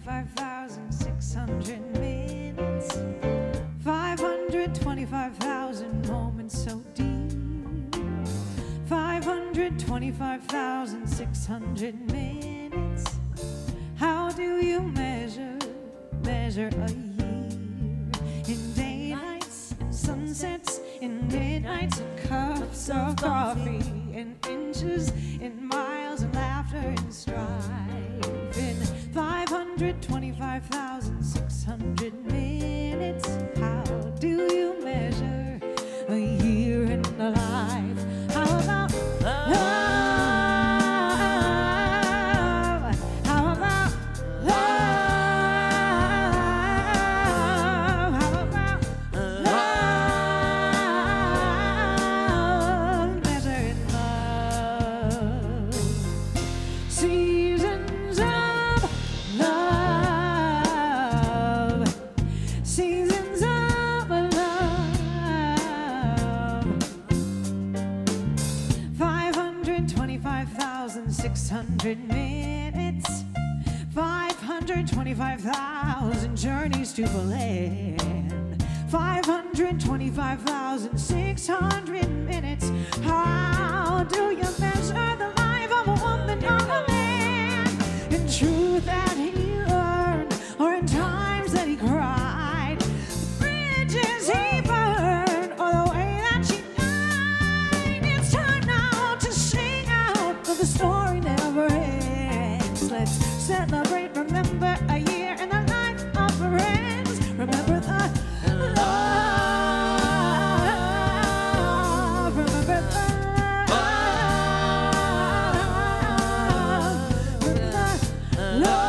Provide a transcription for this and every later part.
525,600 minutes, 525,000 moments so deep, 525,600 minutes. How do you measure a year? In daylights, sunsets, in midnights, cups of coffee, in inches, in miles, and laughter, and strife. In 525,600 minutes, how do you measure a year in a life? How about love? How about love? How about love? Measuring love. Seasons of love. Seasons of love. 525,600 minutes. 525,000 journeys to the land. 525,600 minutes. How do you measure the life of a woman on the land? In truth that he learned, or in times that he cried, the bridges he burned, or the way that she died. It's time now to sing out, but the story never ends. Let's celebrate, remember a year in the life of friends. Remember the love. Remember the love. Love.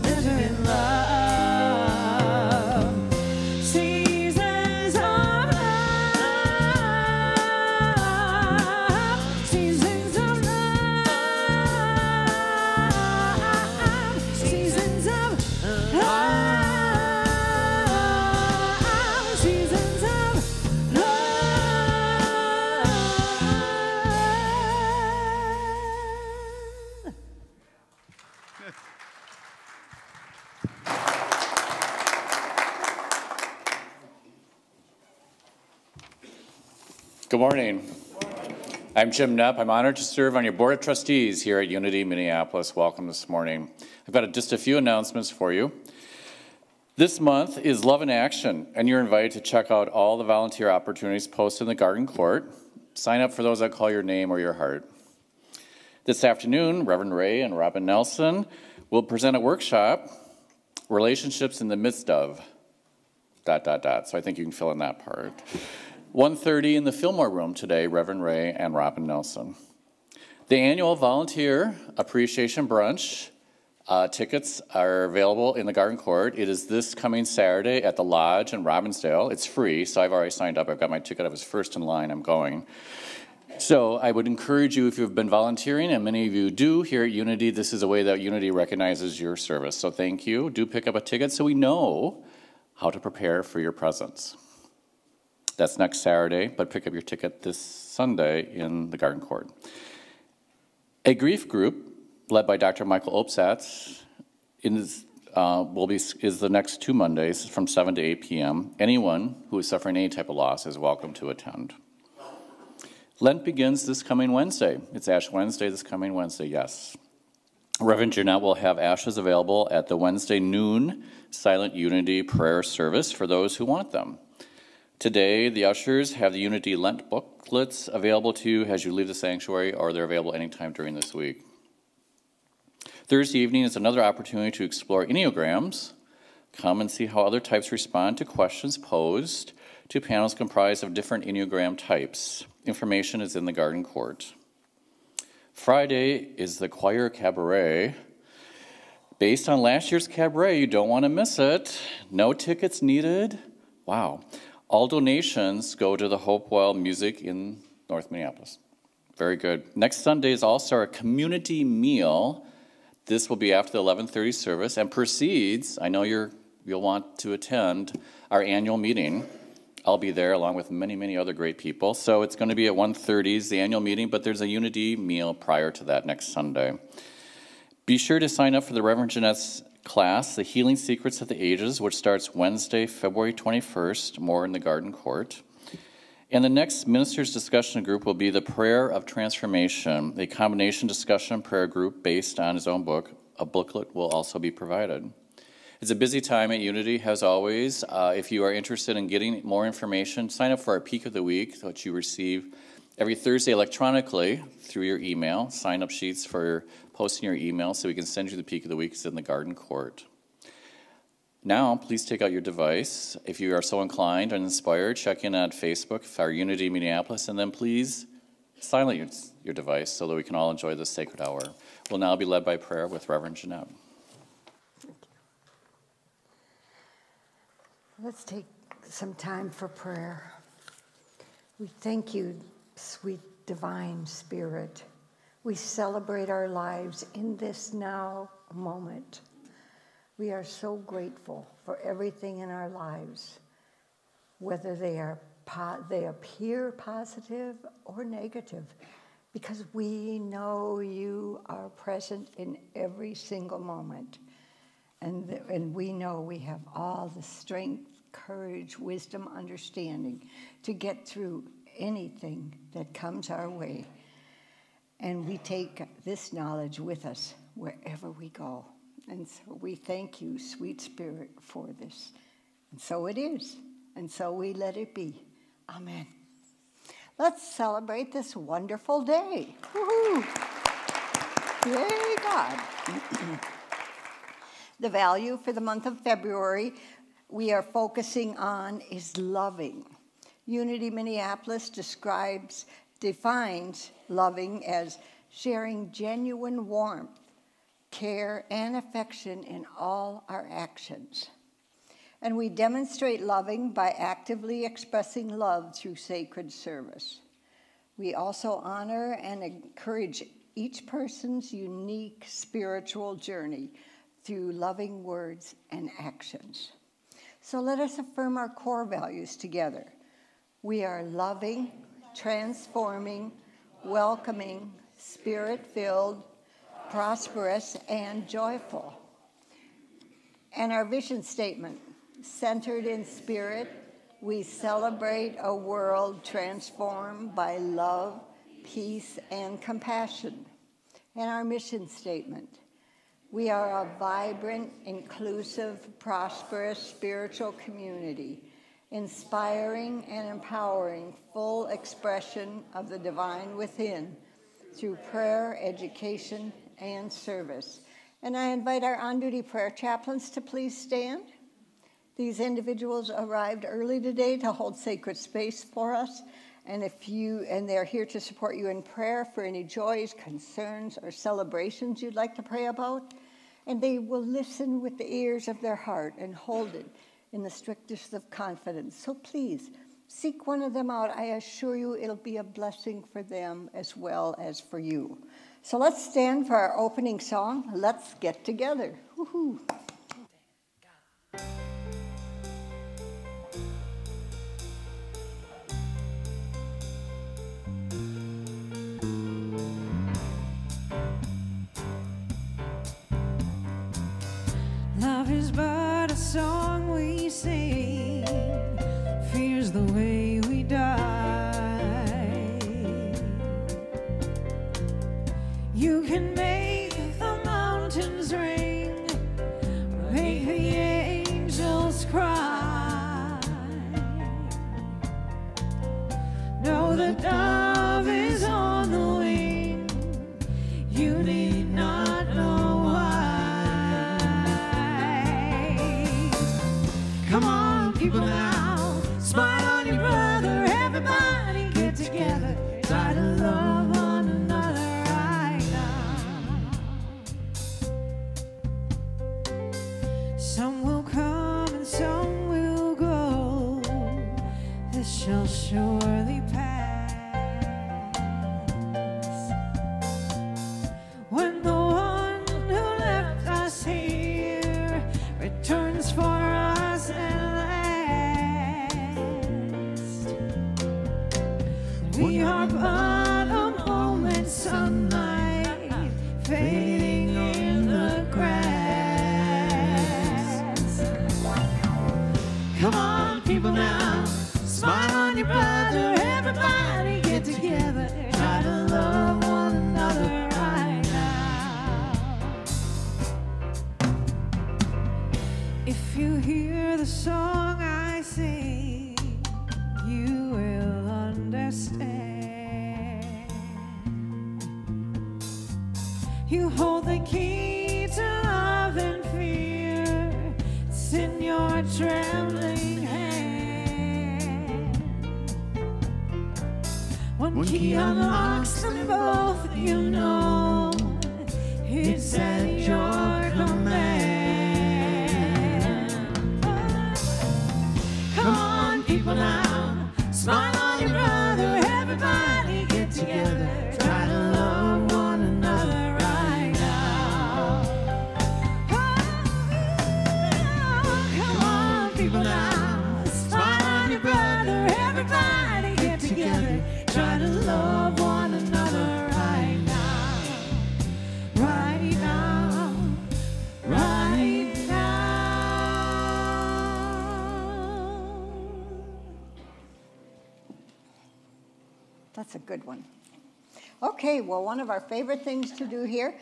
Measuring love. Seasons of love. Seasons of love. Seasons of love. Seasons of love. Good morning. I'm Jim Knapp. I'm honored to serve on your Board of Trustees here at Unity Minneapolis. Welcome this morning. I've got just a few announcements for you. This month is Love in Action, and you're invited to check out all the volunteer opportunities posted in the Garden Court. Sign up for those that call your name or your heart. This afternoon, Reverend Ray and Robin Nelson will present a workshop, Relationships in the Midst of, ... So I think you can fill in that part. 1:30 in the Fillmore Room today, Reverend Ray and Robin Nelson. The annual Volunteer Appreciation Brunch tickets are available in the Garden Court. It is this coming Saturday at the Lodge in Robbinsdale. It's free, so I've already signed up. I've got my ticket. I was first in line. I'm going. So I would encourage you, if you've been volunteering, and many of you do here at Unity, this is a way that Unity recognizes your service. So thank you. Do pick up a ticket so we know how to prepare for your presence. That's next Saturday, but pick up your ticket this Sunday in the Garden Court. A grief group led by Dr. Michael Opsatz is the next 2 Mondays from 7 to 8 p.m. Anyone who is suffering any type of loss is welcome to attend. Lent begins this coming Wednesday. It's Ash Wednesday this coming Wednesday, yes. Reverend Jeanette will have ashes available at the Wednesday noon Silent Unity prayer service for those who want them. Today, the ushers have the Unity Lent booklets available to you as you leave the sanctuary, or they're available anytime during this week. Thursday evening is another opportunity to explore Enneagrams. Come and see how other types respond to questions posed to panels comprised of different Enneagram types. Information is in the Garden Court. Friday is the Choir Cabaret. Based on last year's cabaret, you don't want to miss it. No tickets needed. Wow. All donations go to the Hopewell Music in North Minneapolis. Very good. Next Sunday is also our community meal. This will be after the 11:30 service and precedes, I know you'll want to attend, our annual meeting. I'll be there along with many, many other great people. So it's going to be at 1:30 is the annual meeting, but there's a Unity meal prior to that next Sunday. Be sure to sign up for the Reverend Jeanette's class, The Healing Secrets of the Ages, which starts Wednesday, February 21st, more in the Garden Court. And the next Ministers Discussion Group will be the Prayer of Transformation, a combination discussion prayer group based on his own book. A booklet will also be provided. It's a busy time at Unity, as always. If you are interested in getting more information, sign up for our Peak of the Week, which you receive every Thursday electronically through your email. Sign-up sheets for posting your email so we can send you the Peak of the Week. It's in the Garden Court. Now, please take out your device. If you are so inclined and inspired, check in on Facebook for Unity Minneapolis, and then please silence your device so that we can all enjoy this sacred hour. We'll now be led by prayer with Reverend Jeanette. Let's take some time for prayer. We thank you, sweet divine Spirit. We celebrate our lives in this now moment. We are so grateful for everything in our lives, whether they appear positive or negative, because we know you are present in every single moment. And we know we have all the strength, courage, wisdom, understanding to get through anything that comes our way. And we take this knowledge with us wherever we go. And so we thank you, sweet Spirit, for this. And so it is. And so we let it be. Amen. Let's celebrate this wonderful day. Woo-hoo. Yay, God. The value for the month of February we are focusing on is loving. Unity Minneapolis defines loving as sharing genuine warmth, care, and affection in all our actions. And we demonstrate loving by actively expressing love through sacred service. We also honor and encourage each person's unique spiritual journey through loving words and actions. So let us affirm our core values together. We are loving, transforming, welcoming, spirit-filled, prosperous, and joyful. And our vision statement, centered in spirit, we celebrate a world transformed by love, peace, and compassion. And our mission statement, we are a vibrant, inclusive, prosperous spiritual community, inspiring and empowering full expression of the divine within through prayer, education, and service. And I invite our on-duty prayer chaplains to please stand. These individuals arrived early today to hold sacred space for us, and they're here to support you in prayer for any joys, concerns, or celebrations you'd like to pray about. And they will listen with the ears of their heart and hold it in the strictest of confidence. So please, seek one of them out. I assure you it'll be a blessing for them as well as for you. So let's stand for our opening song, Let's Get Together. Woo-hoo. Love is but a song we sing, fear's the way we die. You can make the mountains ring, or make the angels cry. Know the dove is on the wing, you need not know why. Come on, people now, smile on your brother, everybody get together, try to love one another right now. Some will come and some will go, this shall surely pass. When the the song I sing, you will understand. You hold the key to love and fear. It's in your trembling hand. One key unlocks them both, you know. It's at your command. Come on, people now, smile on your brother. Everybody get together, try to love one another right now. Come on, people now, smile on your brother. Everybody get together, try to love one another right now. Right now, right now. That's a good one. Okay, well, one of our favorite things to do here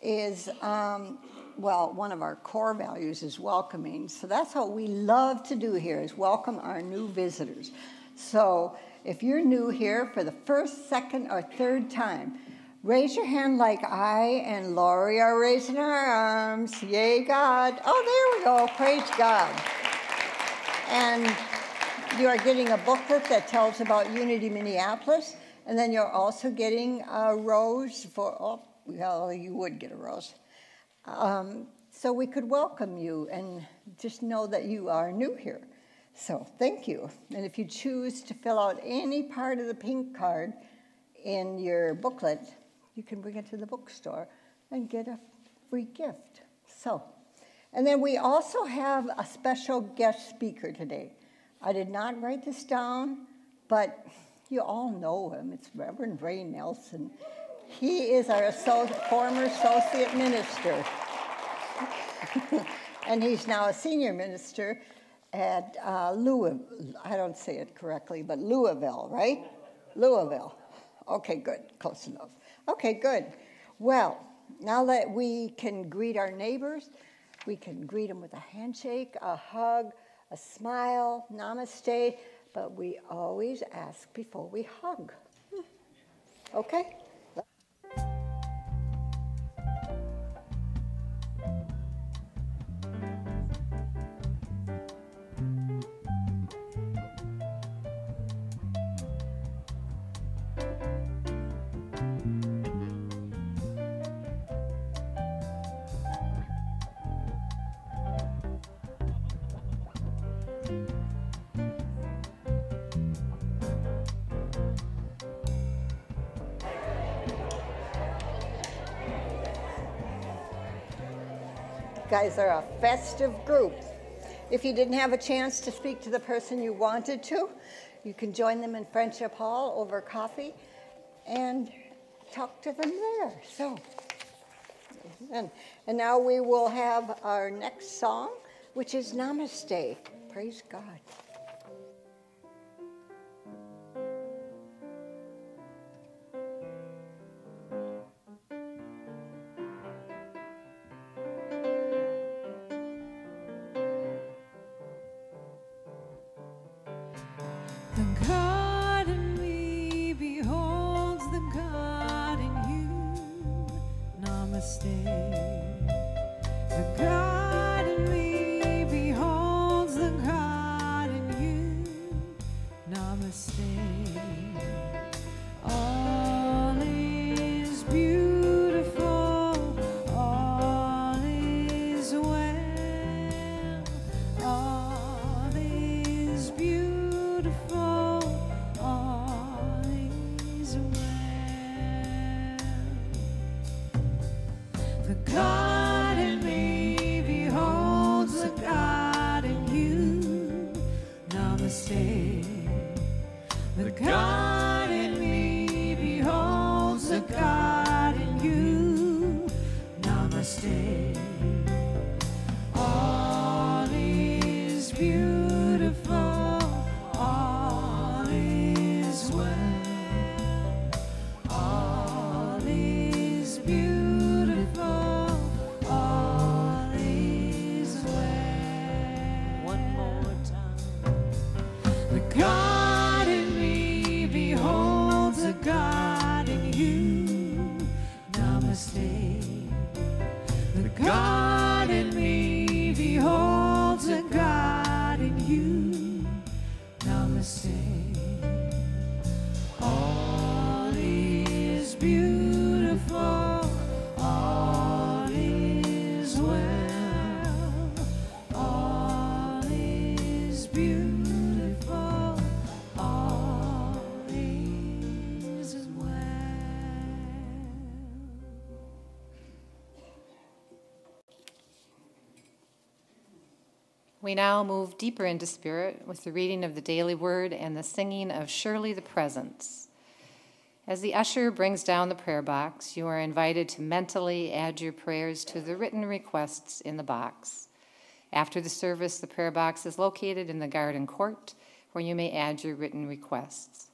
is, one of our core values is welcoming. So that's what we love to do here, is welcome our new visitors. So if you're new here for the first, second, or third time, raise your hand like I and Lori are raising our arms. Yay, God. Oh, there we go. Praise God. And you are getting a booklet that tells about Unity Minneapolis. And then you're also getting a rose for, oh, well, you would get a rose. So we could welcome you and just know that you are new here. So thank you. And if you choose to fill out any part of the pink card in your booklet, you can bring it to the bookstore and get a free gift. So, and then we also have a special guest speaker today. I did not write this down, but you all know him. It's Reverend Ray Nelson. He is our former associate minister. And he's now a senior minister at Louisville. I don't say it correctly, but Louisville, right? Louisville. Okay, good. Close enough. Okay, good. Well, now that we can greet our neighbors, we can greet them with a handshake, a hug, a smile, namaste, but we always ask before we hug. Okay? Guys are a festive group. If you didn't have a chance to speak to the person you wanted to, you can join them in Friendship Hall over coffee and talk to them there. So, and now we will have our next song, which is Namaste. Praise God. The God in me beholds the God in you. Namaste. The God in me beholds the God in you. Namaste. All is beautiful. All is well. All is beautiful. All is well. The God in me beholds the God in you. Namaste. The God in me beholds the God in you. Namaste. All is beautiful. All is well. All is beautiful. All is well. One more. God in me beholds a God in you. Namaste. All is beautiful, all is well, all is beautiful, all is well. We now move deeper into spirit with the reading of the daily word and the singing of Surely the Presence. As the usher brings down the prayer box, you are invited to mentally add your prayers to the written requests in the box. After the service, the prayer box is located in the garden court where you may add your written requests.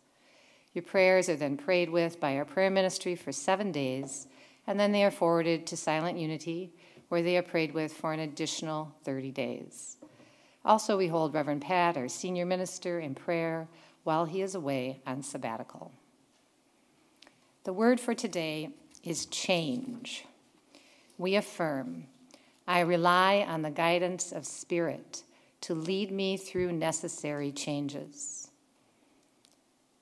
Your prayers are then prayed with by our prayer ministry for 7 days, and then they are forwarded to Silent Unity, where they are prayed with for an additional 30 days. Also, we hold Reverend Pat, our senior minister, in prayer while he is away on sabbatical. The word for today is change. We affirm, I rely on the guidance of Spirit to lead me through necessary changes.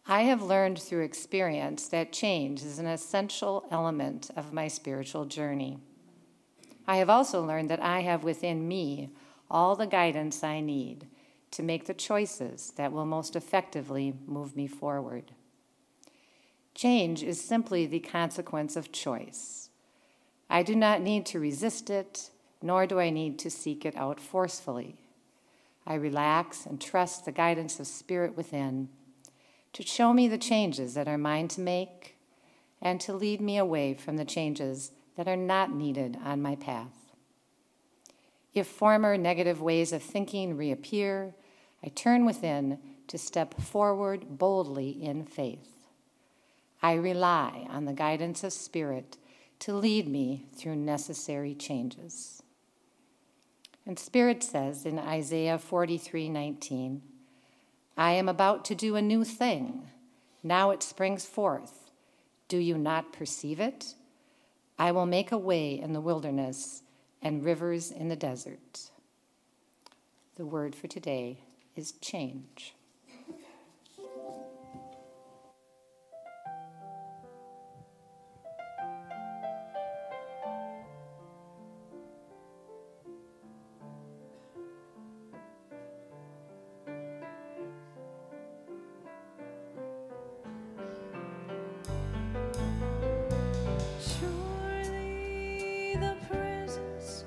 I have learned through experience that change is an essential element of my spiritual journey. I have also learned that I have within me all the guidance I need to make the choices that will most effectively move me forward. Change is simply the consequence of choice. I do not need to resist it, nor do I need to seek it out forcefully. I relax and trust the guidance of Spirit within to show me the changes that are mine to make and to lead me away from the changes that are not needed on my path. If former negative ways of thinking reappear, I turn within to step forward boldly in faith. I rely on the guidance of Spirit to lead me through necessary changes. And Spirit says in Isaiah 43:19, I am about to do a new thing. Now it springs forth. Do you not perceive it? I will make a way in the wilderness and rivers in the desert. The word for today is change. Surely the presence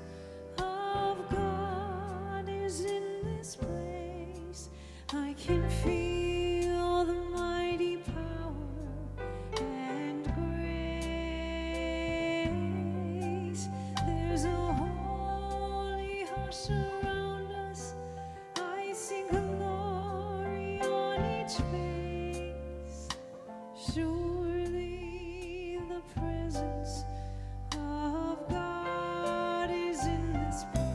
of God is in this place. I can feel the mighty power and grace. There's a holy hush around us. I sing glory on each face. Surely the presence of God is in this place.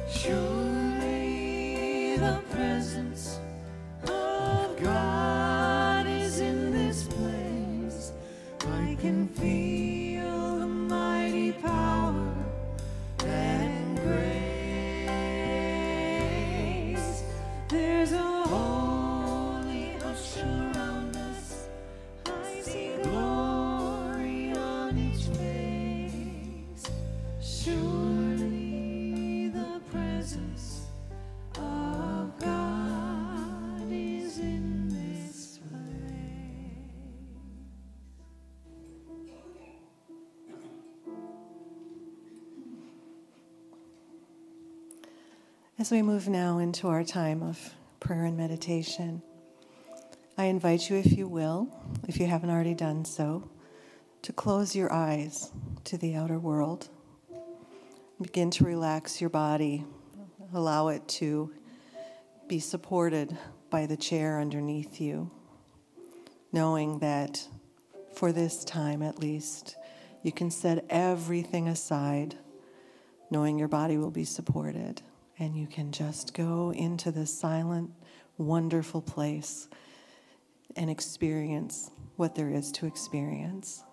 Surely the presence of God is in this place. I can feel the mighty power and grace. There's a holy hush around us. I see glory on each face. Surely the presence of God is in this place. As we move now into our time of prayer and meditation, I invite you, if you will, if you haven't already done so, to close your eyes to the outer world. Begin to relax your body. Allow it to be supported by the chair underneath you, knowing that for this time at least, you can set everything aside, knowing your body will be supported. And you can just go into this silent, wonderful place and experience what there is to experience.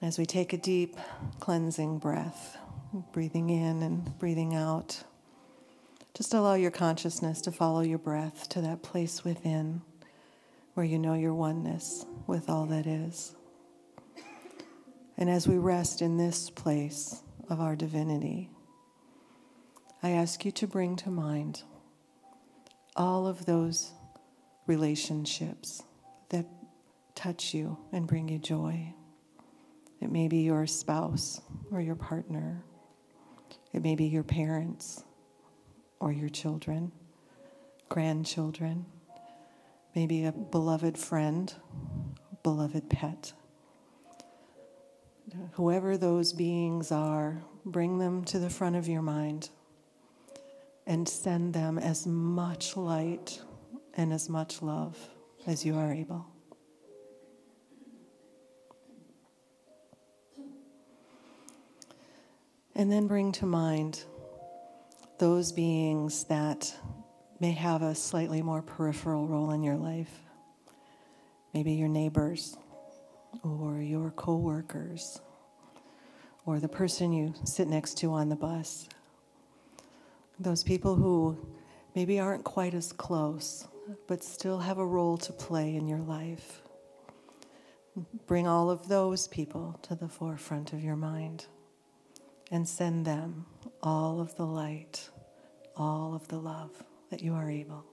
As we take a deep cleansing breath, breathing in and breathing out, just allow your consciousness to follow your breath to that place within where you know your oneness with all that is. And as we rest in this place of our divinity, I ask you to bring to mind all of those relationships that touch you and bring you joy. It may be your spouse or your partner. It may be your parents or your children, grandchildren, maybe a beloved friend, beloved pet. Whoever those beings are, bring them to the front of your mind and send them as much light and as much love as you are able. And then bring to mind those beings that may have a slightly more peripheral role in your life. Maybe your neighbors, or your co-workers, or the person you sit next to on the bus. Those people who maybe aren't quite as close, but still have a role to play in your life. Bring all of those people to the forefront of your mind and send them all of the light, all of the love that you are able.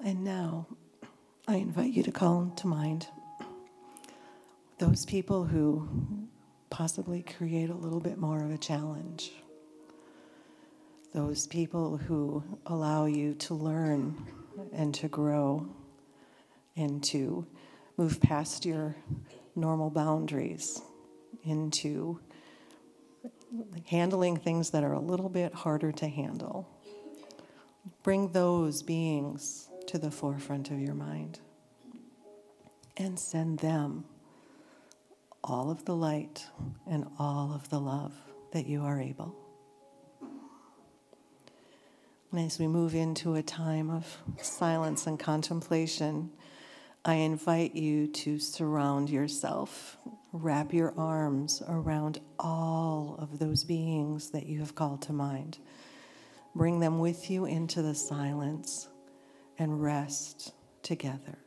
And now, I invite you to call to mind those people who possibly create a little bit more of a challenge. Those people who allow you to learn and to grow and to move past your normal boundaries into handling things that are a little bit harder to handle. Bring those beings to the forefront of your mind and send them all of the light and all of the love that you are able. And as we move into a time of silence and contemplation, I invite you to surround yourself, wrap your arms around all of those beings that you have called to mind. Bring them with you into the silence and rest together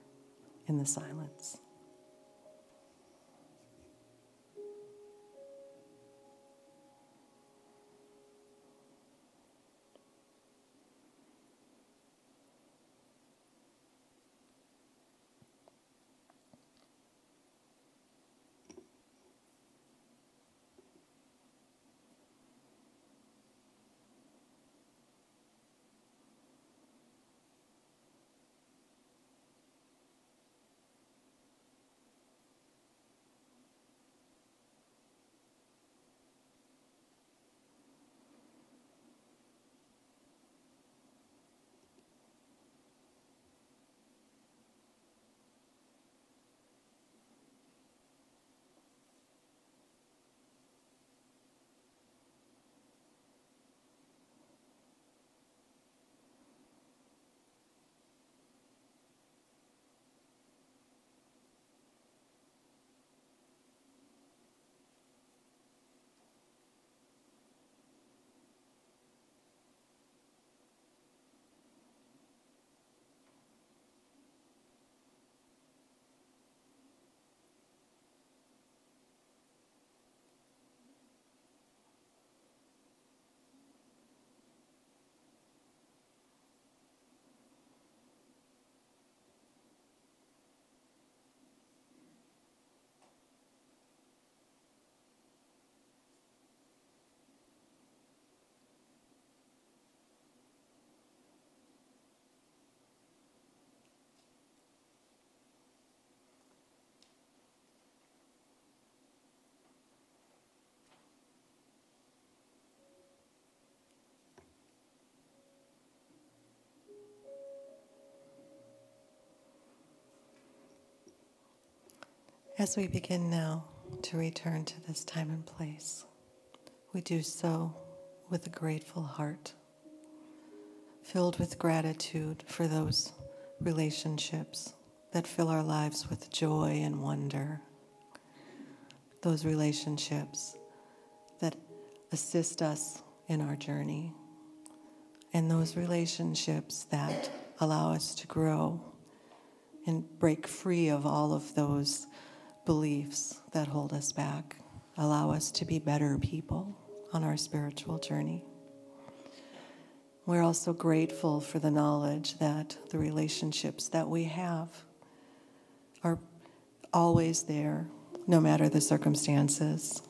in the silence. As we begin now to return to this time and place, we do so with a grateful heart, filled with gratitude for those relationships that fill our lives with joy and wonder. Those relationships that assist us in our journey. And those relationships that allow us to grow and break free of all of those beliefs that hold us back. Allow us to be better people on our spiritual journey. We're also grateful for the knowledge that the relationships that we have are always there, no matter the circumstances.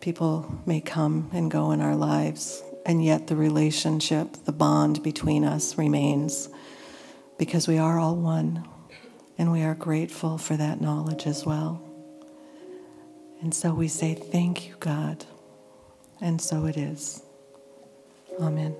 People may come and go in our lives, and yet the relationship, the bond between us remains, because we are all one, and we are grateful for that knowledge as well. And so we say, thank you, God. And so it is. Amen.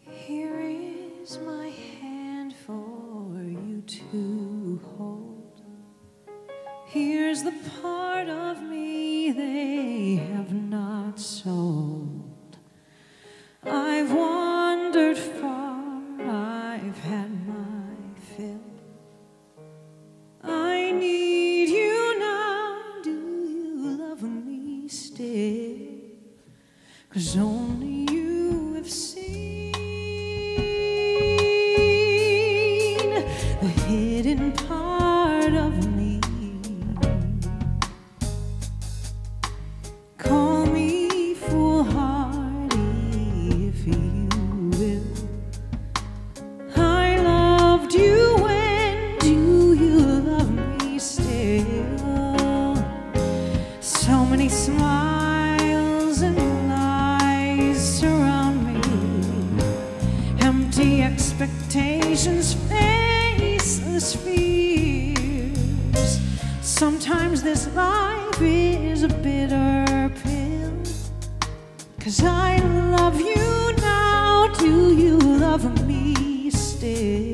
Here is my hand for you to hold. Here's the part of me they have not sold. I've wandered far, I've had my fill. I need you now, do you love me still? 'Cause only you have seen the hidden part of me. Call me foolhardy if you will. I loved you when, do you love me still? So many smiles and lies surround me. Empty expectations, faceless fears. Sometimes this life is a bitter pill. 'Cause I love you now, do you love me still?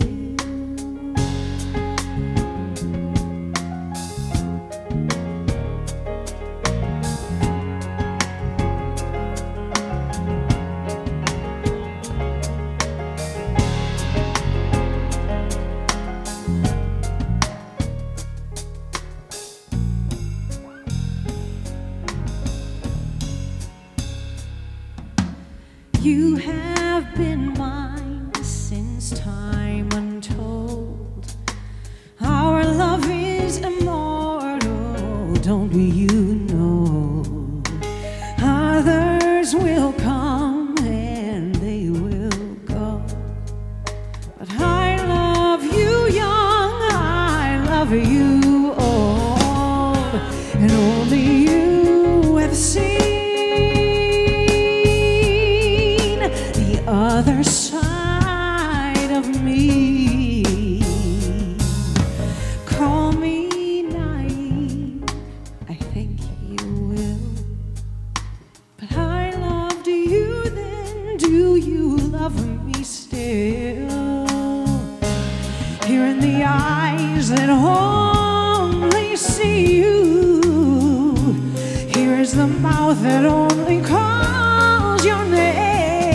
You have been mine since time untold. Our love is immortal, don't you know? Others will come and they will go, but I love you young, I love you old, and only you have seen other side of me. Call me naive, I think you will, but I loved you then, do you love me still? Here in the eyes that only see you, here is the mouth that only calls your name.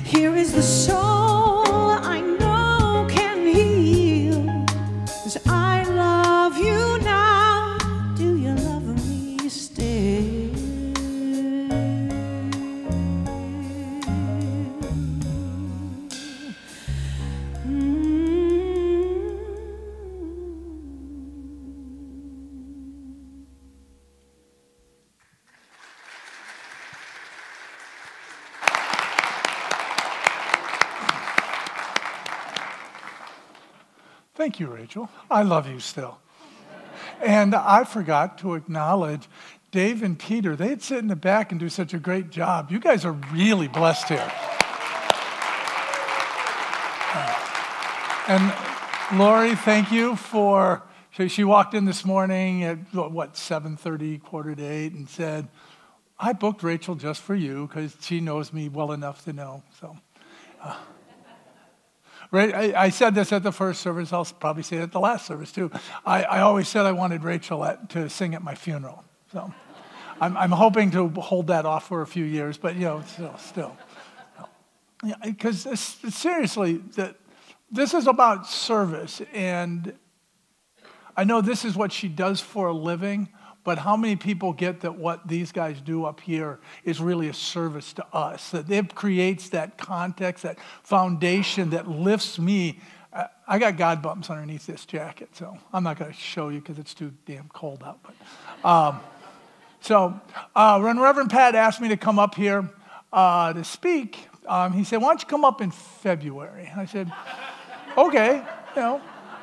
Here is the soul I know can heal. 'Cause I love you now, do you love me still? Thank you, Rachel. I love you still. And I forgot to acknowledge Dave and Peter. They'd sit in the back and do such a great job. You guys are really blessed here. And Lori, thank you for, she walked in this morning at, 7:30, 7:45, and said, I booked Rachel just for you because she knows me well enough to know. So, I said this at the first service. I'll probably say it at the last service too. I always said I wanted Rachel to sing at my funeral. So I'm hoping to hold that off for a few years, but still. Because seriously, this is about service, and I know this is what she does for a living, but how many people get that what these guys do up here is really a service to us? That it creates that context, that foundation that lifts me. I got God bumps underneath this jacket, so I'm not going to show you because it's too damn cold out. But when Reverend Pat asked me to come up here to speak, he said, "Why don't you come up in February?" And I said, "Okay,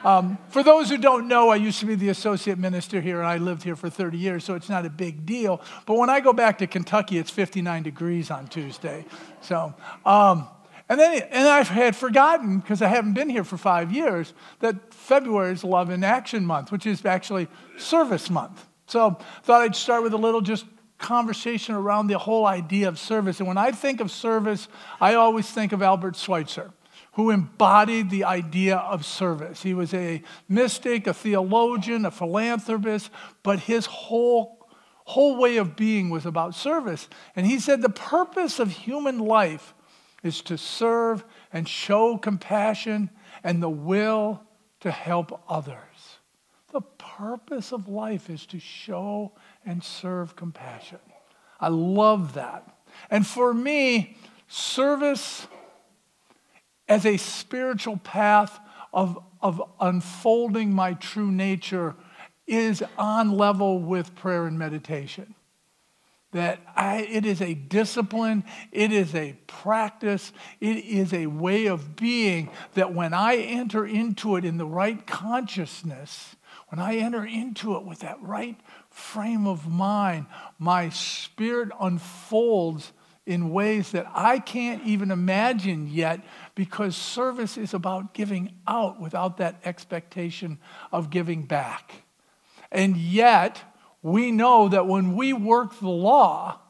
For those who don't know, I used to be the associate minister here, and I lived here for 30 years, so it's not a big deal. But when I go back to Kentucky, it's 59 degrees on Tuesday. So, and I had forgotten, because I haven't been here for 5 years, that February is Love in Action Month, which is actually Service Month. So thought I'd start with a little just conversation around the whole idea of service. And when I think of service, I always think of Albert Schweitzer, who embodied the idea of service. He was a mystic, a theologian, a philanthropist, but his whole way of being was about service. And he said the purpose of human life is to serve and show compassion and the will to help others. The purpose of life is to show and serve compassion. I love that. And for me, service as a spiritual path of unfolding my true nature is on level with prayer and meditation. It is a discipline, it is a practice, it is a way of being that when I enter into it in the right consciousness, when I enter into it with that right frame of mind, my spirit unfolds in ways that I can't even imagine yet, because service is about giving out without that expectation of giving back. And yet, we know that when we work the law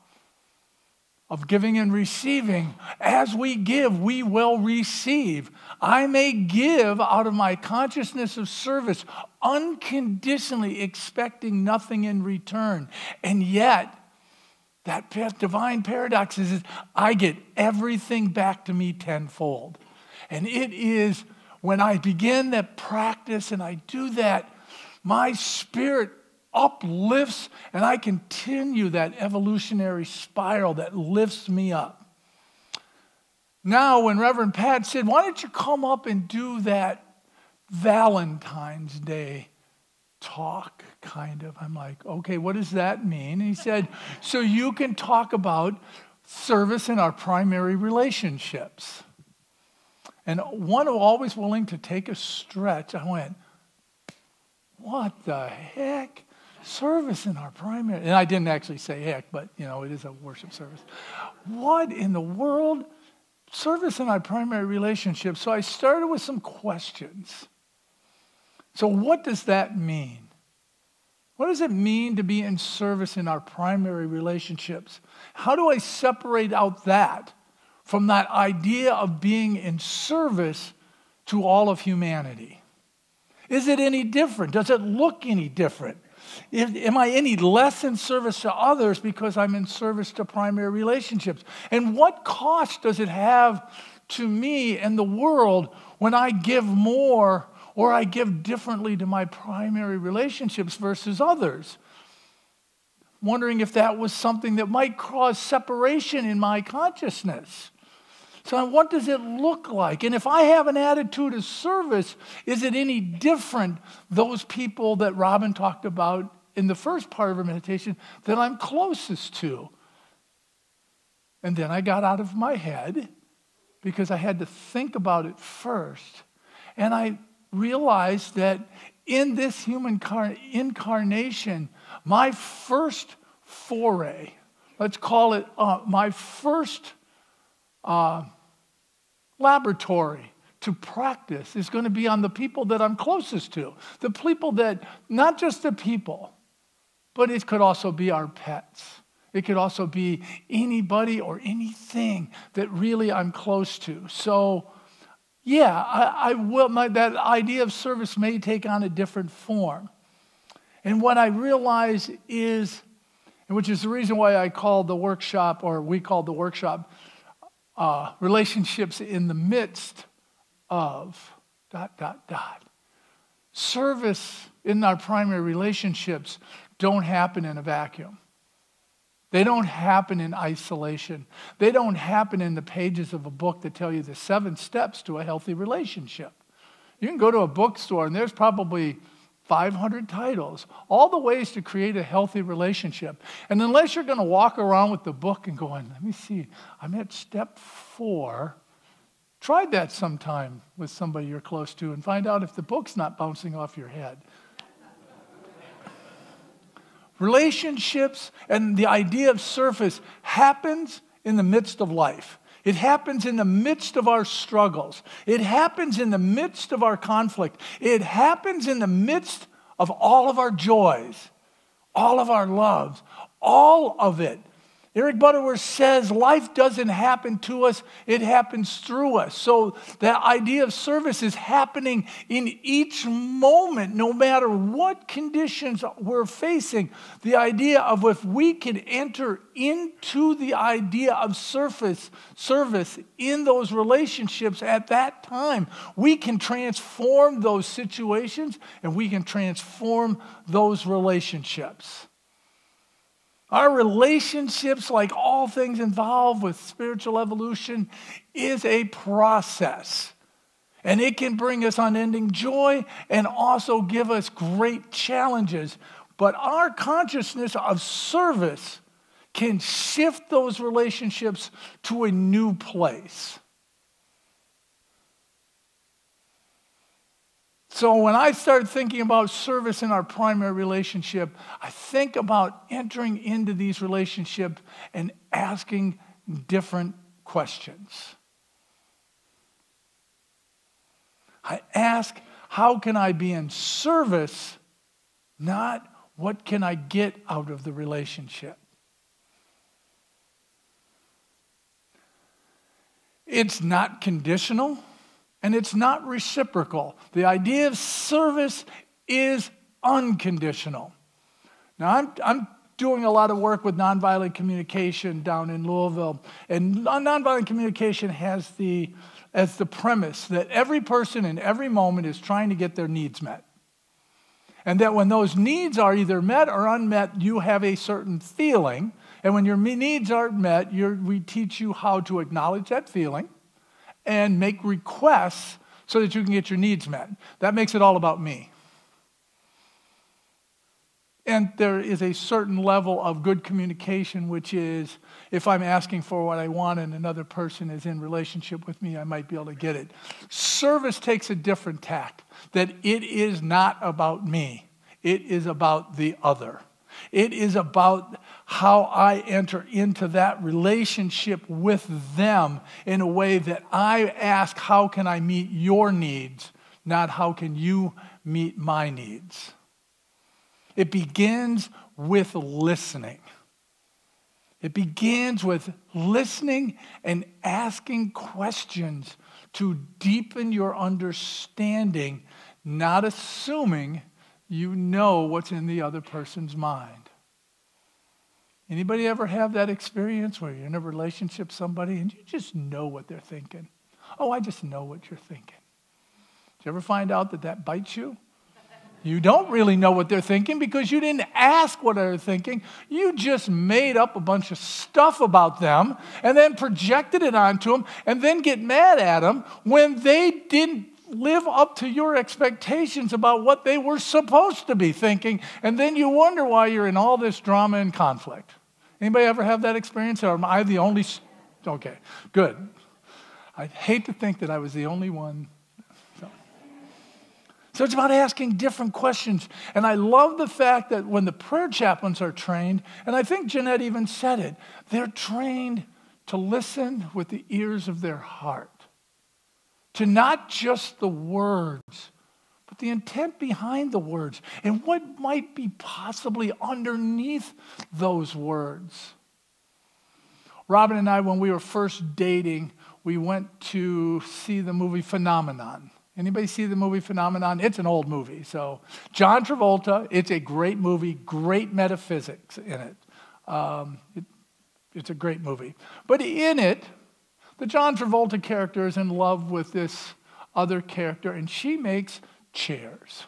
of giving and receiving, as we give, we will receive. I may give out of my consciousness of service, unconditionally expecting nothing in return. And yet, that divine paradox is I get everything back to me tenfold. And it is when I begin that practice and I do that, my spirit uplifts and I continue that evolutionary spiral that lifts me up. Now, when Reverend Pat said, why don't you come up and do that Valentine's Day talk, kind of. I'm like, okay, what does that mean? And he said, so you can talk about service in our primary relationships. And one always willing to take a stretch, I went, what the heck? Service in our primary, and I didn't actually say heck, but it is a worship service. What in the world? Service in our primary relationships. So I started with some questions. So what does that mean? What does it mean to be in service in our primary relationships? How do I separate out that from that idea of being in service to all of humanity? Is it any different? Does it look any different? Am I any less in service to others because I'm in service to primary relationships? And what cost does it have to me and the world when I give more or I give differently to my primary relationships versus others? Wondering if that was something that might cause separation in my consciousness. So what does it look like? And if I have an attitude of service, is it any different, those people that Robin talked about in the first part of her meditation, that I'm closest to? And then I got out of my head because I had to think about it first. And I realized that in this human incarnation, my first foray, let's call it my first laboratory to practice is going to be on the people that I'm closest to. The people that, not just the people, but it could also be our pets. It could also be anybody or anything that really I'm close to. So, yeah, I will. That idea of service may take on a different form. And what I realize is, and which is the reason why I called the workshop, or we called the workshop, relationships in the midst of ... Service in our primary relationships don't happen in a vacuum. They don't happen in isolation. They don't happen in the pages of a book that tell you the 7 steps to a healthy relationship. You can go to a bookstore and there's probably 500 titles, all the ways to create a healthy relationship. And unless you're going to walk around with the book and going, let me see, I'm at step 4. Try that sometime with somebody you're close to and find out if the book's not bouncing off your head. Relationships and the idea of service happens in the midst of life. It happens in the midst of our struggles. It happens in the midst of our conflict. It happens in the midst of all of our joys, all of our loves, all of it. Eric Butterworth says life doesn't happen to us, it happens through us. So that idea of service is happening in each moment, no matter what conditions we're facing. The idea of if we can enter into the idea of service in those relationships at that time, we can transform those situations and we can transform those relationships. Our relationships, like all things involved with spiritual evolution, is a process. And it can bring us unending joy and also give us great challenges. But our consciousness of service can shift those relationships to a new place. So when I start thinking about service in our primary relationship, I think about entering into these relationships and asking different questions. I ask, how can I be in service, not what can I get out of the relationship? It's not conditional. And it's not reciprocal. The idea of service is unconditional. Now, I'm doing a lot of work with nonviolent communication down in Louisville. And nonviolent communication has as the premise that every person in every moment is trying to get their needs met. And that when those needs are either met or unmet, you have a certain feeling. And when your needs aren't met, we teach you how to acknowledge that feeling and make requests so that you can get your needs met. That makes it all about me. And there is a certain level of good communication, which is if I'm asking for what I want and another person is in relationship with me, I might be able to get it. Service takes a different tack, that it is not about me. It is about the other. It is about how I enter into that relationship with them in a way that I ask, how can I meet your needs, not how can you meet my needs. It begins with listening. It begins with listening and asking questions to deepen your understanding, not assuming you know what's in the other person's mind. Anybody ever have that experience where you're in a relationship with somebody and you just know what they're thinking? Oh, I just know what you're thinking. Did you ever find out that bites you? You don't really know what they're thinking because you didn't ask what they're thinking. You just made up a bunch of stuff about them and then projected it onto them and then get mad at them when they didn't live up to your expectations about what they were supposed to be thinking, and then you wonder why you're in all this drama and conflict. Anybody ever have that experience, or am I the only? Okay, good. I hate to think that I was the only one. So it's about asking different questions, and I love the fact that when the prayer chaplains are trained, and I think Jeanette even said it, they're trained to listen with the ears of their heart, to not just the words, but the intent behind the words and what might be possibly underneath those words. Robin and I, when we were first dating, we went to see the movie Phenomenon. Anybody see the movie Phenomenon? It's an old movie. So John Travolta, it's a great movie, great metaphysics in it. It's a great movie. But in it, the John Travolta character is in love with this other character, and she makes chairs.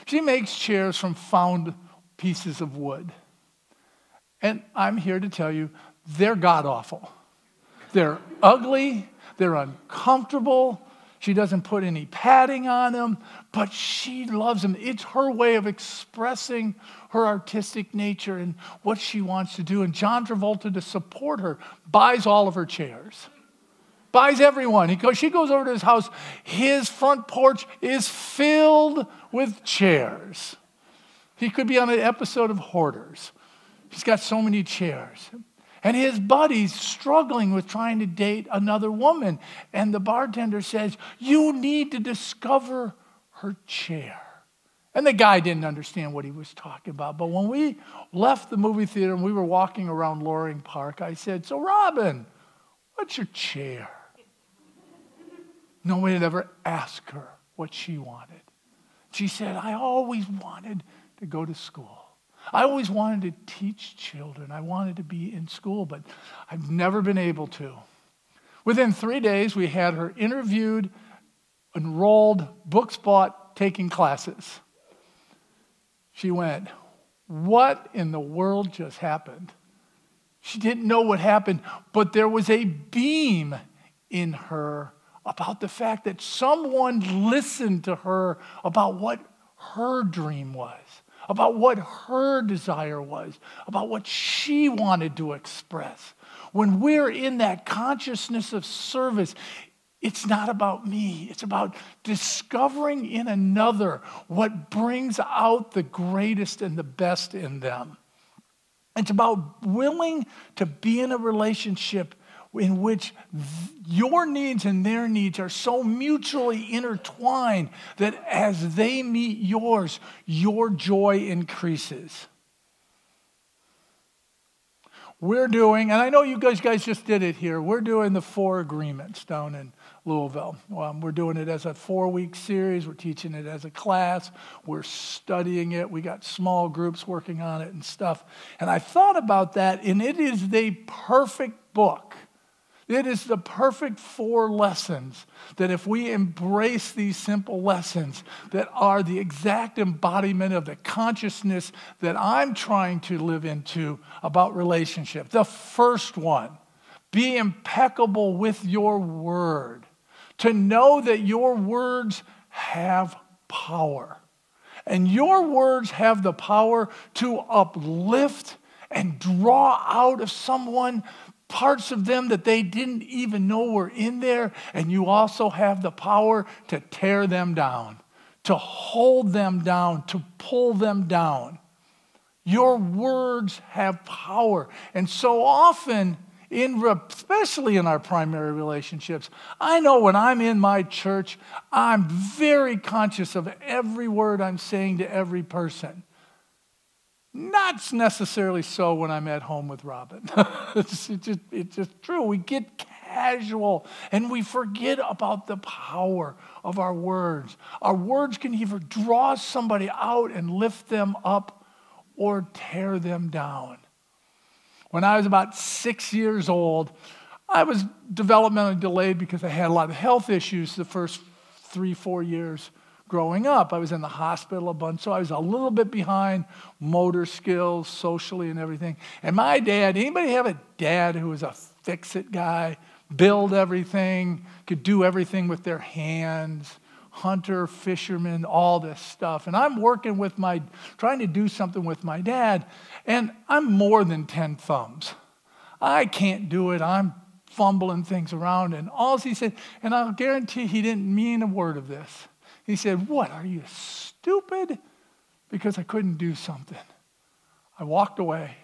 She makes chairs from found pieces of wood. And I'm here to tell you, they're god-awful. They're ugly, they're uncomfortable. She doesn't put any padding on them, but she loves them. It's her way of expressing her artistic nature and what she wants to do. And John Travolta, to support her, buys all of her chairs. Buys everyone. She goes over to his house. His front porch is filled with chairs. He could be on an episode of Hoarders. He's got so many chairs. And his buddy's struggling with trying to date another woman. And the bartender says, you need to discover her chair. And the guy didn't understand what he was talking about. But when we left the movie theater and we were walking around Loring Park, I said, so Robin, what's your chair? Nobody had ever asked her what she wanted. She said, I always wanted to go to school. I always wanted to teach children. I wanted to be in school, but I've never been able to. Within 3 days, we had her interviewed, enrolled, books bought, taking classes. She went, what in the world just happened? She didn't know what happened, but there was a beam in her about the fact that someone listened to her about what her dream was, about what her desire was, about what she wanted to express. When we're in that consciousness of service, it's not about me. It's about discovering in another what brings out the greatest and the best in them. It's about willing to be in a relationship in which your needs and their needs are so mutually intertwined that as they meet yours, your joy increases. We're doing, and I know you guys just did it here, we're doing the 4 agreements down in Louisville. We're doing it as a 4-week series. We're teaching it as a class. We're studying it. We got small groups working on it and stuff. And I thought about that, and it is the perfect book. It is the perfect 4 lessons that if we embrace these simple lessons that are the exact embodiment of the consciousness that I'm trying to live into about relationship. The first one, be impeccable with your word. To know that your words have power. And your words have the power to uplift and draw out of someone parts of them that they didn't even know were in there. And you also have the power to tear them down, to hold them down, to pull them down. Your words have power. And so often, especially in our primary relationships, I know when I'm in my church, I'm very conscious of every word I'm saying to every person. Not necessarily so when I'm at home with Robin. It's just true. We get casual and we forget about the power of our words. Our words can either draw somebody out and lift them up or tear them down. When I was about 6 years old, I was developmentally delayed because I had a lot of health issues the first 3-4 years growing up. I was in the hospital a bunch, so I was a little bit behind motor skills, socially and everything. And my dad, anybody have a dad who was a fix-it guy, build everything, could do everything with their hands, hunter, fisherman, all this stuff. And I'm working with trying to do something with my dad, and I'm more than 10 thumbs. I can't do it. I'm fumbling things around. And all he said, and I'll guarantee he didn't mean a word of this. He said, what, are you stupid? Because I couldn't do something. I walked away.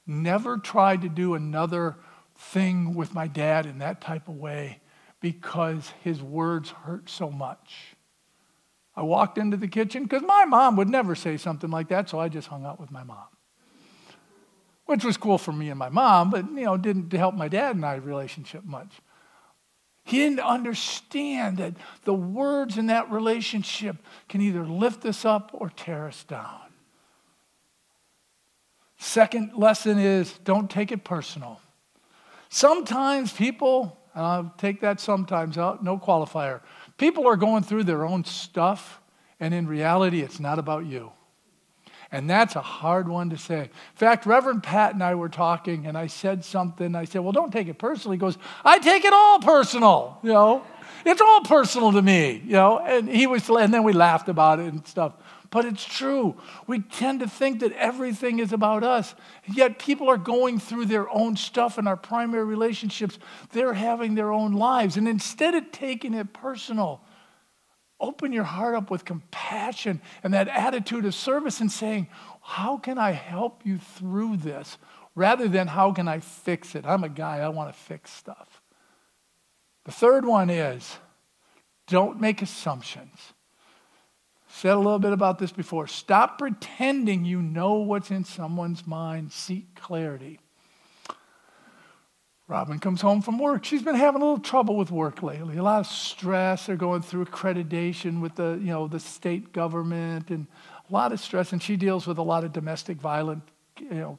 Never tried to do another thing with my dad in that type of way because his words hurt so much. I walked into the kitchen because my mom would never say something like that, so I just hung out with my mom. Which was cool for me and my mom, but didn't help my dad and I relationship much. He didn't understand that the words in that relationship can either lift us up or tear us down. Second lesson is don't take it personal. Sometimes people, I'll take that sometimes out, no qualifier. People are going through their own stuff, and in reality, it's not about you. And that's a hard one to say. In fact, Reverend Pat and I were talking, and I said something. I said, well, don't take it personally. He goes, I take it all personal, It's all personal to me, and then we laughed about it and stuff. But it's true. We tend to think that everything is about us. Yet people are going through their own stuff in our primary relationships. They're having their own lives. And instead of taking it personal, open your heart up with compassion and that attitude of service and saying, how can I help you through this? Rather than how can I fix it? I'm a guy, I want to fix stuff. The third one is don't make assumptions. Said a little bit about this before. Stop pretending you know what's in someone's mind. Seek clarity. Robin comes home from work. She's been having a little trouble with work lately. A lot of stress. They're going through accreditation with the state government and a lot of stress. And she deals with a lot of domestic violent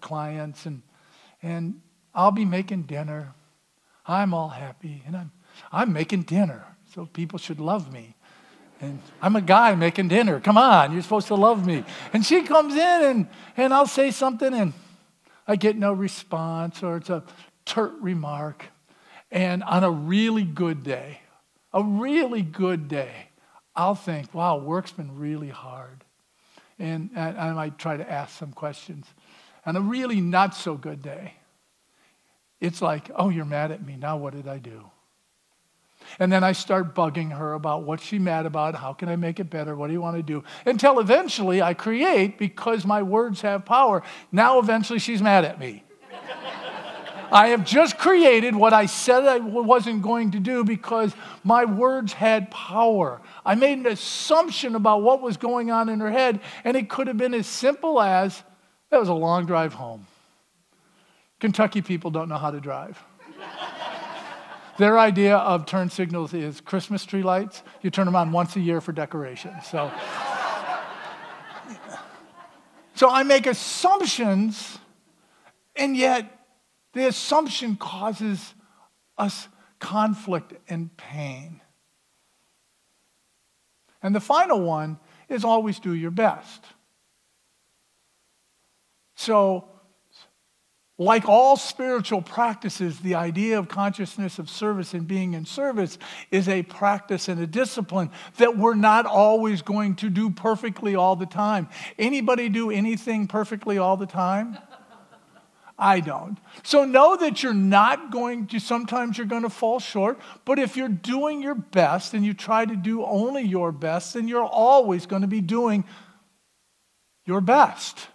clients. And I'll be making dinner. I'm all happy. And I'm making dinner. So people should love me. And I'm a guy making dinner. Come on, you're supposed to love me. And she comes in and I'll say something and I get no response or it's a turt remark. And on a really good day, I'll think, wow, work's been really hard. And I might try to ask some questions. On a really not so good day, it's like, oh, you're mad at me. Now what did I do? And then I start bugging her about what she's mad about. How can I make it better? What do you want to do? Until eventually I create, because my words have power. Now eventually she's mad at me. I have just created what I said I wasn't going to do because my words had power. I made an assumption about what was going on in her head, and it could have been as simple as, that was a long drive home. Kentucky people don't know how to drive. Their idea of turn signals is Christmas tree lights. You turn them on once a year for decoration. So I make assumptions, and yet the assumption causes us conflict and pain. And the final one is always do your best. So, like all spiritual practices, the idea of consciousness of service and being in service is a practice and a discipline that we're not always going to do perfectly all the time. Anybody do anything perfectly all the time? I don't. So know that you're not going to, sometimes you're going to fall short, but if you're doing your best and you try to do only your best, then you're always going to be doing your best.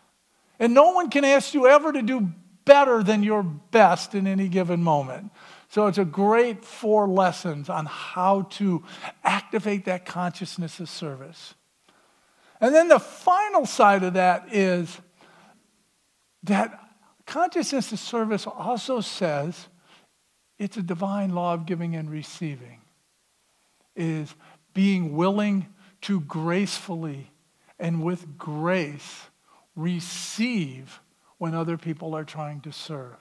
And no one can ask you ever to do better than your best in any given moment. So it's a great 4 lessons on how to activate that consciousness of service. And then the final side of that is that consciousness of service also says it's a divine law of giving and receiving. It is being willing to gracefully and with grace receive when other people are trying to serve.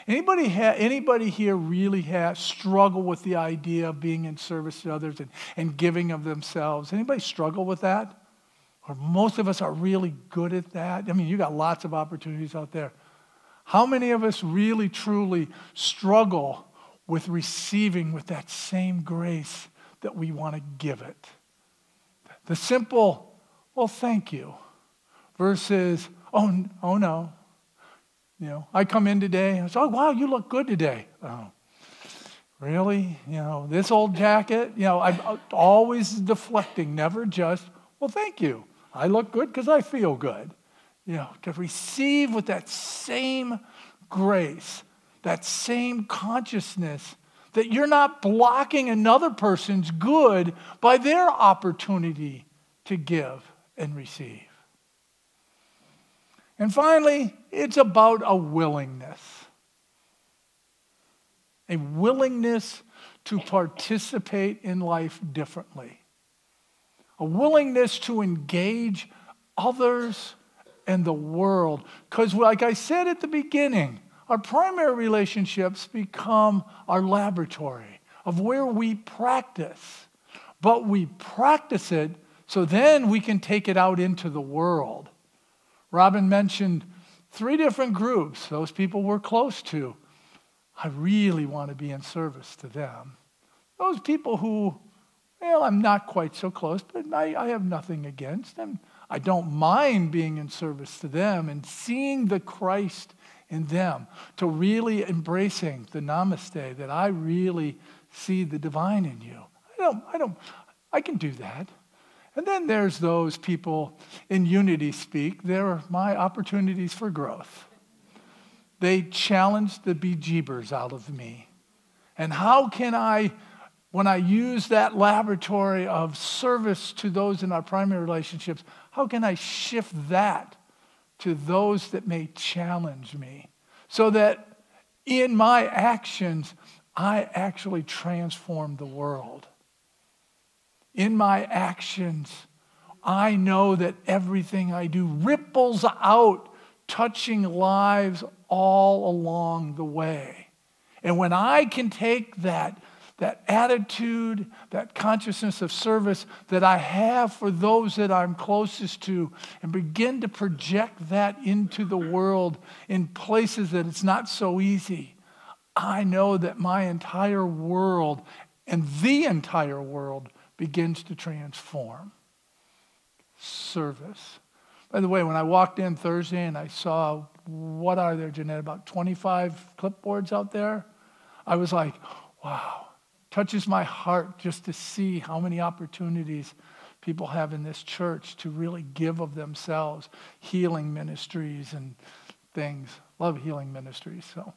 Anybody here really struggle with the idea of being in service to others and giving of themselves? Anybody struggle with that? Or most of us are really good at that? I mean, you got lots of opportunities out there. How many of us really, truly struggle with receiving with that same grace that we want to give it? The simple, well, thank you, versus, oh no. I come in today and say, oh, wow, you look good today. Oh, really? This old jacket? I'm always deflecting, never just, well, thank you. I look good because I feel good. To receive with that same grace, that same consciousness that you're not blocking another person's good by their opportunity to give and receive. And finally, it's about a willingness. A willingness to participate in life differently. A willingness to engage others and the world. Because like I said at the beginning, our primary relationships become our laboratory of where we practice. But we practice it so then we can take it out into the world. Robin mentioned 3 different groups those people we're close to. I really want to be in service to them. Those people who, well, I'm not quite so close, but I have nothing against them. I don't mind being in service to them and seeing the Christ in them, to really embracing the namaste, that I really see the divine in you. I can do that. And then there's those people in Unity Speak. They're my opportunities for growth. They challenge the bejeebers out of me. And how can I, when I use that laboratory of service to those in our primary relationships, how can I shift that to those that may challenge me so that in my actions, I actually transform the world? In my actions, I know that everything I do ripples out, touching lives all along the way. And when I can take that attitude, that consciousness of service that I have for those that I'm closest to, and begin to project that into the world in places that it's not so easy, I know that my entire world and the entire world begins to transform. Service. By the way, when I walked in Thursday and I saw, what are there, Jeanette, about 25 clipboards out there? I was like, wow. Touches my heart just to see how many opportunities people have in this church to really give of themselves. Healing ministries and things. Love healing ministries. So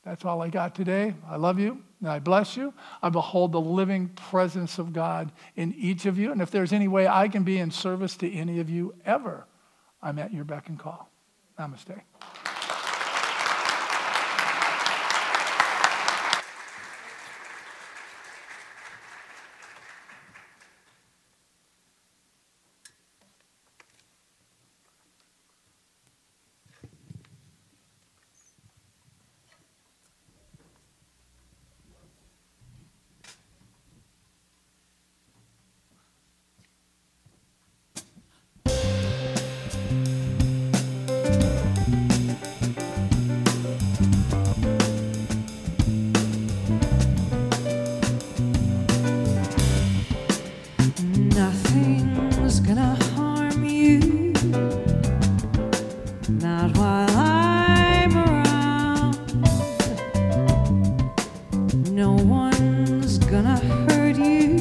that's all I got today. I love you and I bless you. I behold the living presence of God in each of you. And if there's any way I can be in service to any of you ever, I'm at your beck and call. Namaste. Nothing's gonna harm you, not while I'm around. No one's gonna hurt you,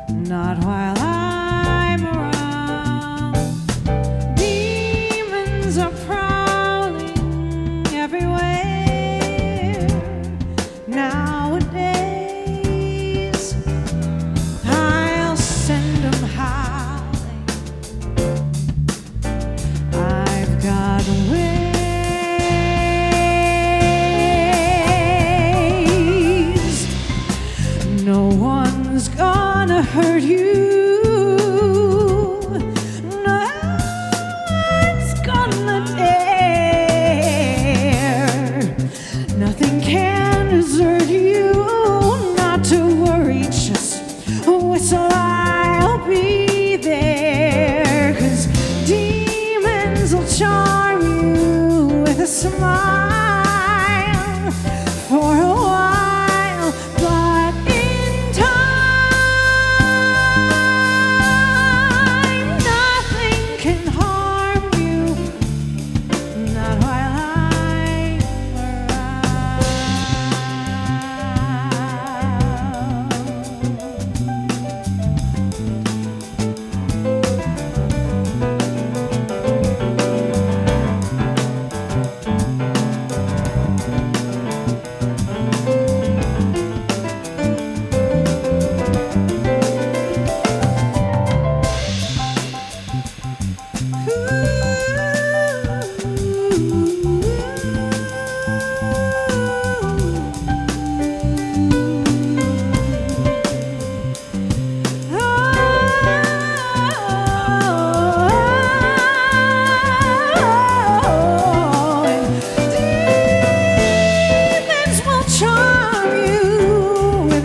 not while I'm around. Demons are prowling everywhere nowadays. No one's gonna hurt you. No one's gonna dare. Nothing can desert you. Not to worry, just whistle, I'll be there. 'Cause demons will charm you with a smile for a while, but in time, nothing can harm you, not while I'm around.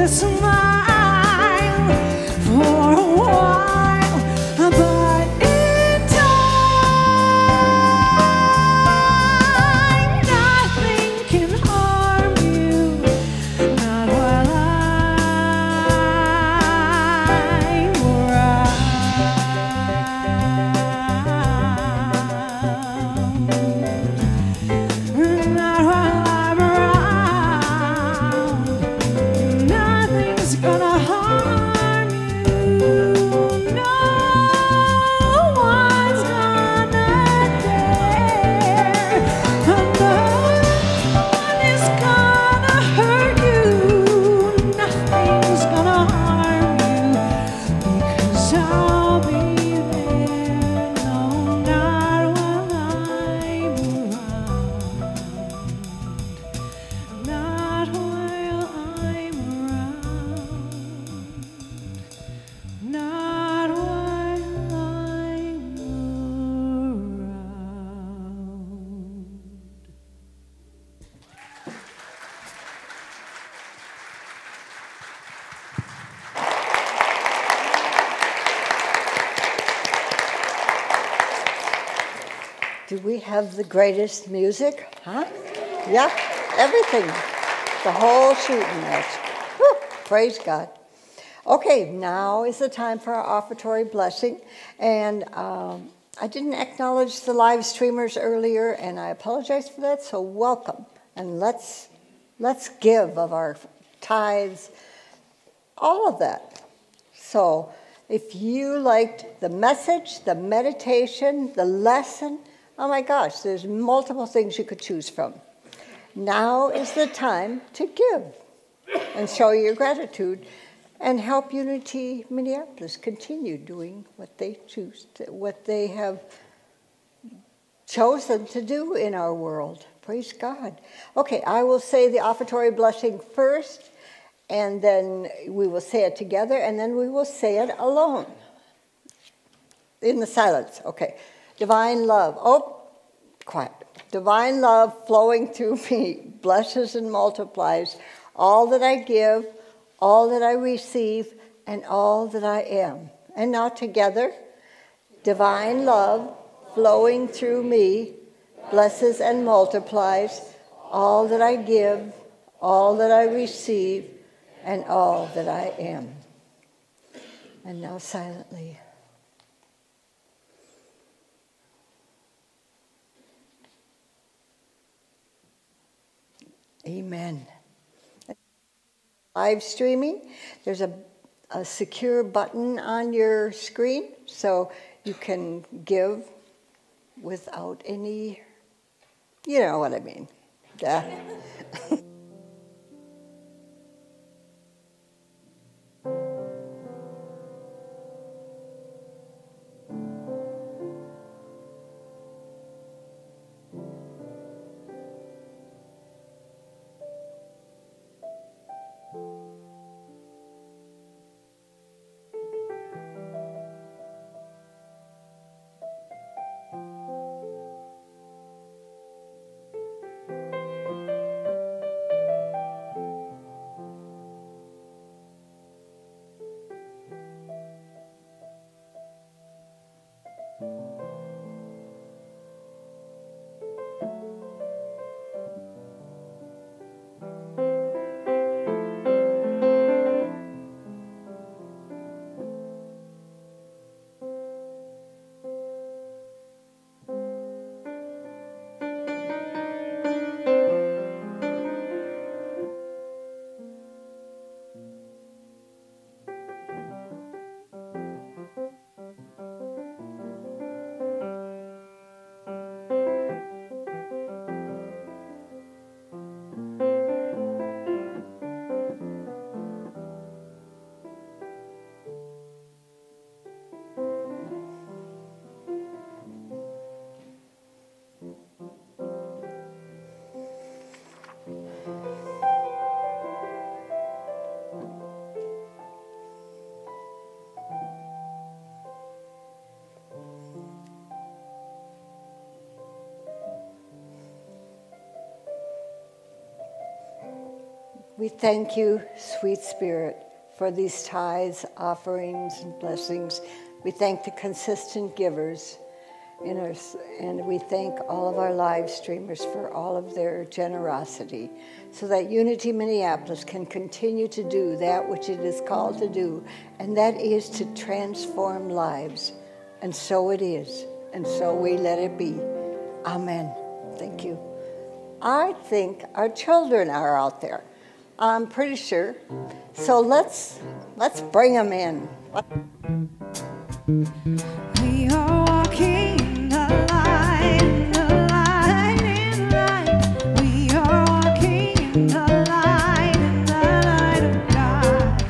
a smile for a while, but in time, nothing can harm you, not while I'm around. Not while I'm around. Nothing's gonna harm you. No one's gonna dare. And no one is gonna hurt you. Nothing's gonna harm you because I'll be there. No, not while I'm around. Not while I'm around. Not while I'm around. Do we have the greatest music? Huh? Yeah, everything. The whole shooting match. Whew, praise God. Okay, now is the time for our offertory blessing. And I didn't acknowledge the live streamers earlier, and I apologize for that, so welcome. And let's give of our tithes, all of that. So if you liked the message, the meditation, the lesson, oh my gosh, there's multiple things you could choose from. Now is the time to give and show your gratitude and help Unity Minneapolis continue doing what they choose, what they have chosen to do in our world. Praise God. Okay, I will say the offertory blessing first, and then we will say it together, and then we will say it alone in the silence. Okay. Divine love. Oh, quiet. Divine love flowing through me blesses and multiplies all that I give, all that I receive, and all that I am. And now together, divine love flowing through me blesses and multiplies all that I give, all that I receive, and all that I am. And now silently. Amen. Live streaming, there's a secure button on your screen, so you can give without any, you know what I mean. Yeah. We thank you, sweet Spirit, for these tithes, offerings, and blessings. We thank the consistent givers in us, and we thank all of our live streamers for all of their generosity, so that Unity Minneapolis can continue to do that which it is called to do, and that is to transform lives. And so it is, and so we let it be. Amen. Thank you. I think our children are out there. I'm pretty sure. So let's bring them in. We are walking in the light, in the light, in the light. We are walking in the light, in the light of God.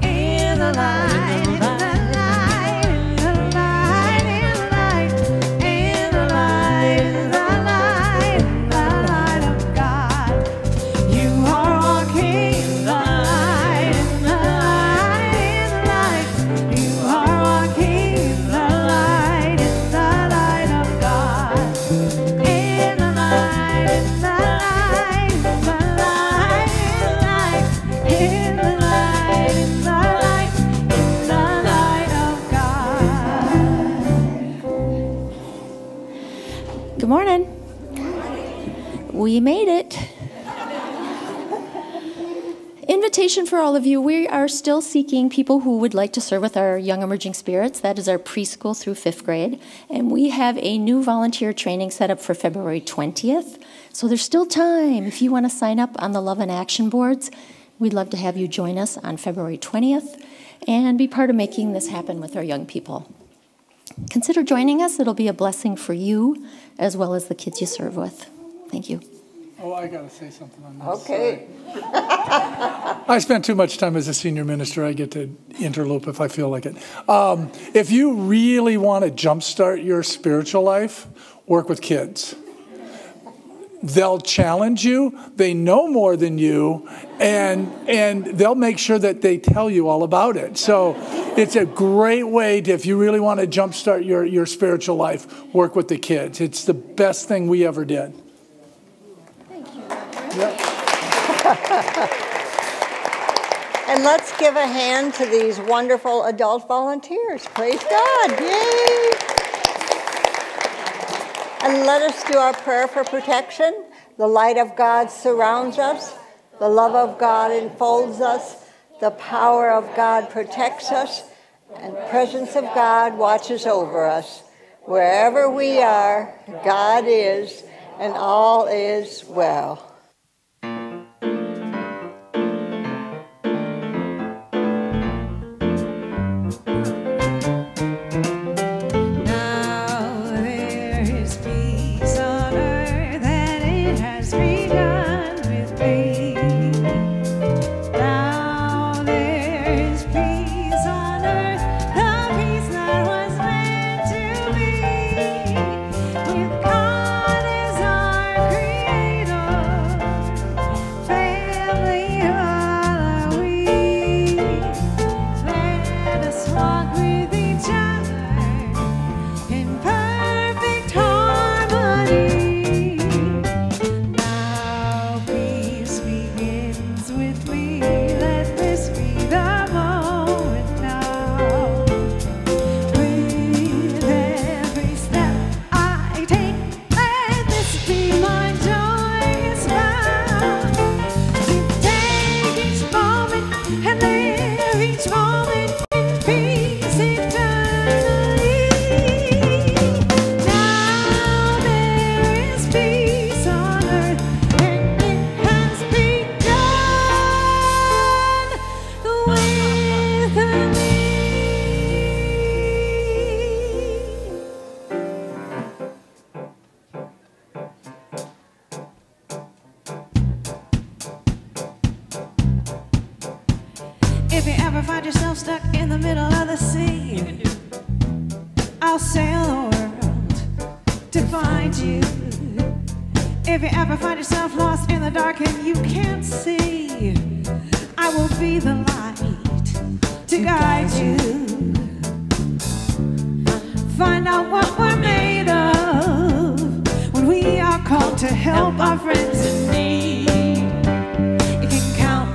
In the light, in the light, in the light, in the light, in the light, in the light, in the light of God. You are walking in the light, in the light, in the light. You are walking in the light, in the light of God. In the light, in the light, in the light, in the light, in the light, in the light of God. Good morning. We made it. Invitation for all of you. We are still seeking people who would like to serve with our Young Emerging Spirits. That is our preschool through 5th grade. And we have a new volunteer training set up for February 20th. So there's still time. If you want to sign up on the Love and Action boards, we'd love to have you join us on February 20th and be part of making this happen with our young people. Consider joining us. It'll be a blessing for you as well as the kids you serve with. Thank you. Oh, I got to say something on this. Okay. I spent too much time as a senior minister. I get to interlope if I feel like it. If you really want to jumpstart your spiritual life, work with kids. They'll challenge you. They know more than you, and they'll make sure that they tell you all about it. So it's a great way to, if you really want to jumpstart your spiritual life, work with the kids. It's the best thing we ever did. Yep. And let's give a hand to these wonderful adult volunteers. Praise God. Yay. And let us do our prayer for protection. The light of God surrounds us. The love of God enfolds us. The power of God protects us. And the presence of God watches over us. Wherever we are, God is, and all is well. If you ever find yourself stuck in the middle of the sea, I'll sail the world to find you. If you ever find yourself lost in the dark and you can't see, I will be the light to guide you. Find out what we're made of when we are called to help our friends in need. You can count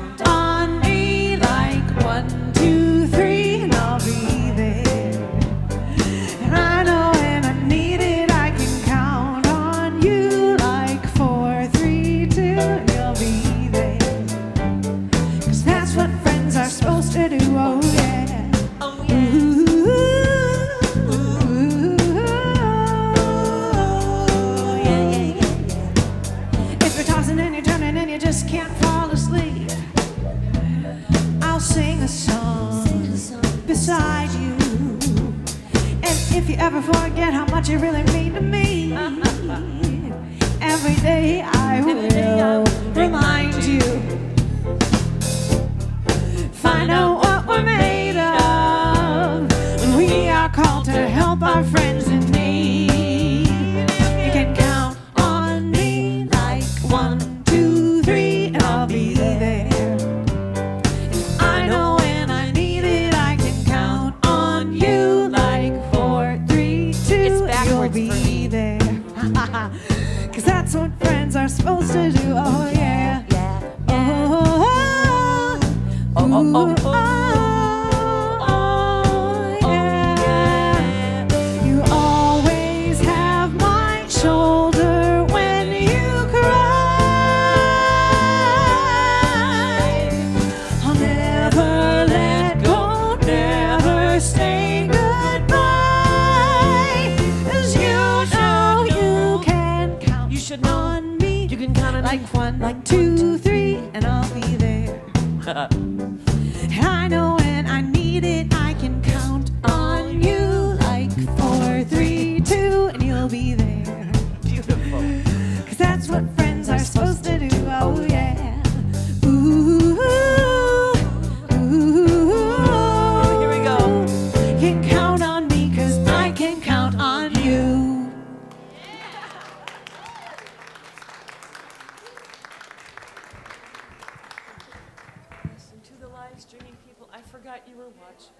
I'll sing a song beside you. And if you ever forget how much you really mean to me, every day I will remind you. Find out what we're made of. We are called to help our friends in need. You can count on me like 1, 2, 3, and I'll be there. And I know when I need it, I can count on you like 4, 3, 2, you'll be there. 'Cause that's what friends are supposed to do. Oh yeah. Oh, oh, oh, oh, yeah. You always have my shoulder when you cry. I'll never let go, never say goodbye. 'Cause you know you can count. You should know on me. You can count on like 1, like 2, 3, and I'll be there. I know when I need it, I can count on you like 4, 3, 2, and you'll be there. Beautiful. 'Cause that's what friends are supposed to do. Oh yeah. Ooh, ooh, here we go. You can count on me 'cause I can count on you. To the live streaming people, I forgot you were watching.